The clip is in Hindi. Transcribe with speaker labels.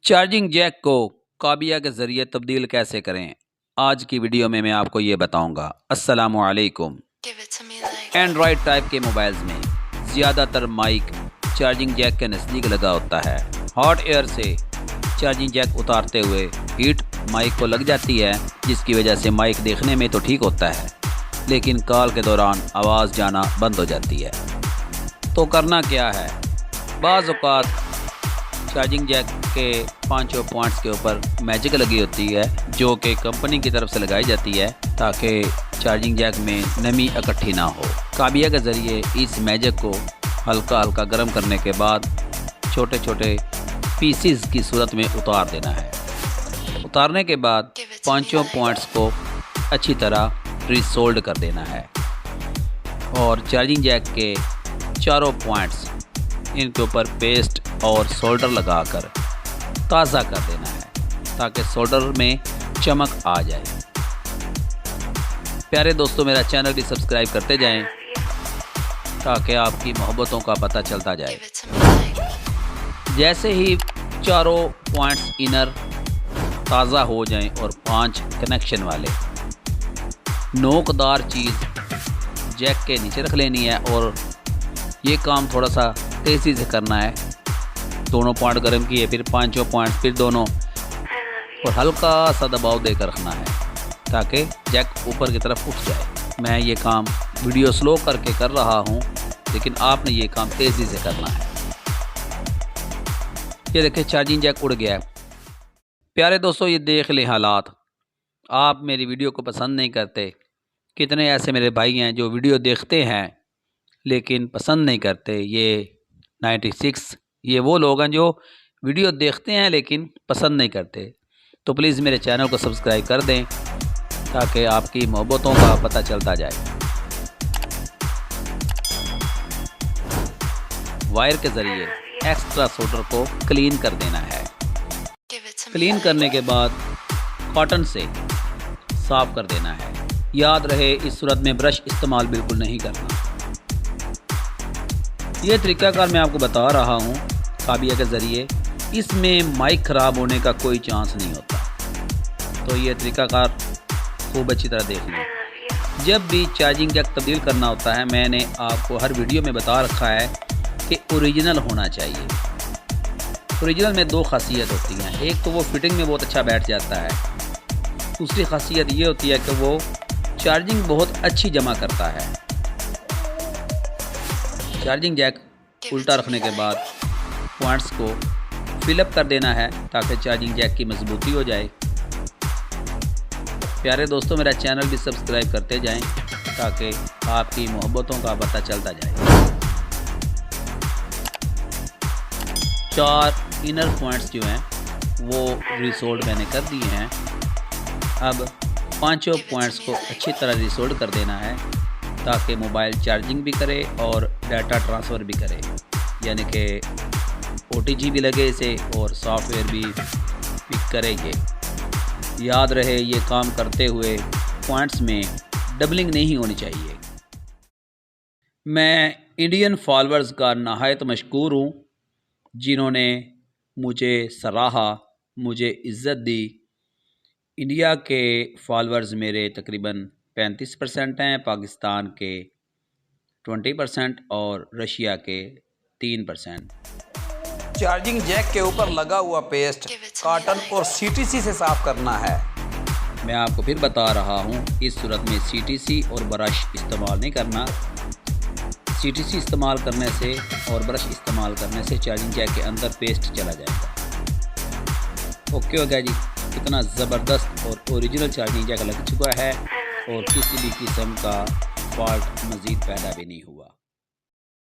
Speaker 1: चार्जिंग जैक को काबिया के ज़रिए तब्दील कैसे करें, आज की वीडियो में मैं आपको ये बताऊंगा। अस्सलामुअलैकुम। एंड्रॉयड टाइप के मोबाइल्स में ज़्यादातर माइक चार्जिंग जैक के नज़दीक लगा होता है। हॉट एयर से चार्जिंग जैक उतारते हुए हीट माइक को लग जाती है, जिसकी वजह से माइक देखने में तो ठीक होता है, लेकिन कॉल के दौरान आवाज़ जाना बंद हो जाती है। तो करना क्या है, बाज़ औक़ात चार्जिंग जैक के 5 पॉइंट्स के ऊपर मैजिक लगी होती है, जो कि कंपनी की तरफ से लगाई जाती है ताकि चार्जिंग जैक में नमी इकट्ठी ना हो। काबिया के ज़रिए इस मैजिक को हल्का हल्का गर्म करने के बाद छोटे छोटे पीसीज की सूरत में उतार देना है। उतारने के बाद 5 पॉइंट्स को अच्छी तरह रिसोल्ड कर देना है और चार्जिंग जैक के 4 पॉइंट्स इनके ऊपर पेस्ट और सोल्डर लगाकर ताज़ा कर देना है ताकि सोल्डर में चमक आ जाए। प्यारे दोस्तों, मेरा चैनल भी सब्सक्राइब करते जाएं ताकि आपकी मोहब्बतों का पता चलता जाए। जैसे ही 4 पॉइंट्स इनर ताज़ा हो जाएं और 5 कनेक्शन वाले, नोकदार चीज़ जैक के नीचे रख लेनी है और ये काम थोड़ा सा तेज़ी से करना है। दोनों पॉइंट गर्म किए, फिर 5 पॉइंट, फिर दोनों, और हल्का सा दबाव देकर रखना है ताकि जैक ऊपर की तरफ उठ जाए। मैं ये काम वीडियो स्लो करके कर रहा हूँ, लेकिन आपने ये काम तेज़ी से करना है। ये देखिए चार्जिंग जैक उड़ गया है। प्यारे दोस्तों, ये देख लें हालात। आप मेरी वीडियो को पसंद नहीं करते। कितने ऐसे मेरे भाई हैं जो वीडियो देखते हैं लेकिन पसंद नहीं करते। ये 96 ये वो लोग हैं जो वीडियो देखते हैं लेकिन पसंद नहीं करते। तो प्लीज़ मेरे चैनल को सब्सक्राइब कर दें ताकि आपकी मोहब्बतों का पता चलता जाए। वायर के ज़रिए एक्स्ट्रा सोल्डर को क्लीन कर देना है। क्लीन करने के बाद कॉटन से साफ़ कर देना है। याद रहे, इस सूरत में ब्रश इस्तेमाल बिल्कुल नहीं करना। ये तरीक़ाकार मैं आपको बता रहा हूँ काबिया के ज़रिए। इसमें माइक ख़राब होने का कोई चांस नहीं होता, तो ये तरीक़ाकार खूब अच्छी तरह देख लें। जब भी चार्जिंग जैक तब्दील करना होता है, मैंने आपको हर वीडियो में बता रखा है कि ओरिजिनल होना चाहिए। ओरिजिनल में 2 खासियत होती हैं। एक तो वो फिटिंग में बहुत अच्छा बैठ जाता है, दूसरी खासियत ये होती है कि वो चार्जिंग बहुत अच्छी जमा करता है। चार्जिंग जैक उल्टा रखने के बाद पॉइंट्स को फिलअप कर देना है ताकि चार्जिंग जैक की मजबूती हो जाए। प्यारे दोस्तों, मेरा चैनल भी सब्सक्राइब करते जाएं ताकि आपकी मोहब्बतों का पता चलता जाए। 4 इनर पॉइंट्स जो हैं वो रिसोल्ड मैंने कर दिए हैं। अब 5 पॉइंट्स को अच्छी तरह रिसोल्ड कर देना है ताकि मोबाइल चार्जिंग भी करे और डाटा ट्रांसफ़र भी करे, यानी कि OTG भी लगे इसे और सॉफ्टवेयर भी पिक करे। ये याद रहे, ये काम करते हुए पॉइंट्स में डबलिंग नहीं होनी चाहिए। मैं इंडियन फॉलोअर्स का नहायत मशकूर हूँ जिन्होंने मुझे सराहा, मुझे इज़्ज़त दी। इंडिया के फॉलोअर्स मेरे तकरीबन 35% हैं, पाकिस्तान के 20% और रशिया के 3%। चार्जिंग जैक के ऊपर लगा हुआ पेस्ट कॉटन और CTC से साफ़ करना है। मैं आपको फिर बता रहा हूँ, इस सूरत में CTC और ब्रश इस्तेमाल नहीं करना। CTC इस्तेमाल करने से और ब्रश इस्तेमाल करने से चार्जिंग जैक के अंदर पेस्ट चला जाएगा। ओके हो गया जी। कितना ज़बरदस्त और ओरिजिनल चार्जिंग जैक लग चुका है और किसी भी किस्म का फॉल्ट मज़ीद पैदा भी नहीं हुआ।